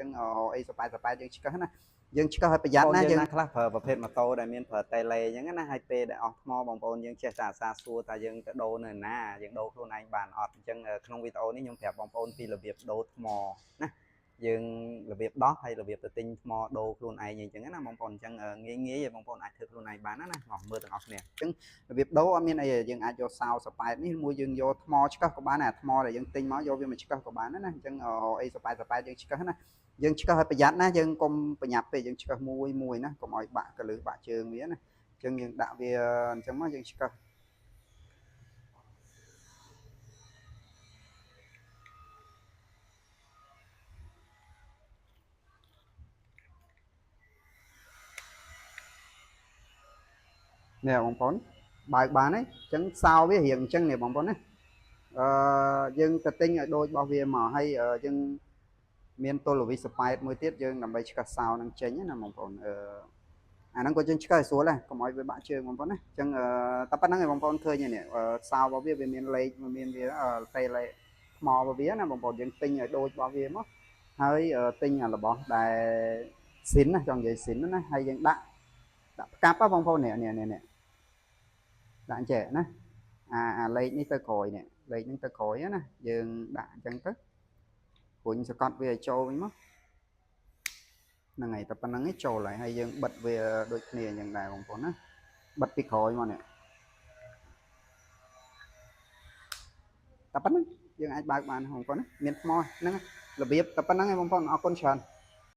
ចឹងអីសបាយយើងឆ្កឹះណាយើងឆ្កឹះឲ្យប្រយ័ត្នណាយើងខ្លះប្រើប្រភេទម៉ូតូដែលមានប្រើតេឡេអញ្ចឹងណាហើយពេលដែលអស់ថ្មបងប្អូនយើងចេះតែអាសាសួរថាយើងទៅដូរនៅណាយើងដូរខ្លួនឯងបានអត់អញ្ចឹងក្នុងវីដេអូនេះខ្ញុំប្រាប់បងប្អូនពីរបៀបដូរថ្មណាយើងរបៀបដោះហើយរបៀបទៅទិញថ្មដូរខ្លួនឯងអញ្ចឹងណាបងប្អូនអញ្ចឹងងាយឲ្យបងប្អូនអាចធ្វើខ្លួនឯងបានណាមើលទាំងអស់គ្នាអញ្ចឹងរបៀបដូរអត់មានអីយើងអាចយកសោសប៉ែតនេះមួយយើងយកថ្មឆ្កឹះក៏បានដែរថ្មដែលយើងទិញមកយកវាមកឆ្កឹះក៏បានដែរណាអញ្ចឹងអីសប៉ែតយើងឆ្កឹះណាយើងឆ្កឹះឲ្យប្រយ័ត្នណាយើងកុំប្រញាប់ពេកយើងឆ្កឹះមួយណាកុំឲ្យបាក់កលឹះបាក់ជើងវាណាអញ្ចឹងយើងដាក់វាអញ្ចឹងមកយើងឆ្កឹះនេះបងប្អូនបើកបានហ្នឹងអញ្ចឹងសោវារៀងអញ្ចឹងនេះបងប្អូនណាយើងទៅទិញឲ្យដូចរបស់វាមកហើយយើងមានទល់វីសប៉ែតមួយទៀតយើងដើម្បីឆ្កឹះសោនឹងចេញណាបងប្អូនអាហ្នឹងក៏យើងឆ្កឹះឲ្យស្រួលដែរកុំឲ្យវាបាក់ជើងបងប្អូនណាអញ្ចឹងតែប៉ុណ្្នឹងឯងបងប្អូនឃើញនេះសោរបស់វាមានលេខមានវាតេឡេថ្មរបស់វាណាបងប្អូនយើងទិញឲ្យដូចរបស់វាមកហើយទិញរបស់ដែលស៊ីនណាចង់និយាយស៊ីនណាហើយយើងដាក់ផ្កាប់បងប្អូននេះដាក់ចេះណាអាលេខនេះទៅក្រោយនេះលេខនេះទៅក្រោយណាយើងដាក់អញ្ចឹងទៅរុញសកត់វាឲ្យចូលវិញមកហ្នឹងហើយតែប៉ុណ្្នឹងឯងចូលហើយយើងបិទវាដូចគ្នាអញ្ចឹងដែរបងប្អូនណាបិទពីក្រោយមកនេះតែប៉ុណ្្នឹងយើងអាចបើកបានបងប្អូនណាមានថ្មហ្នឹងរបៀបតែប៉ុណ្្នឹងឯងបងប្អូនអរគុណច្រើន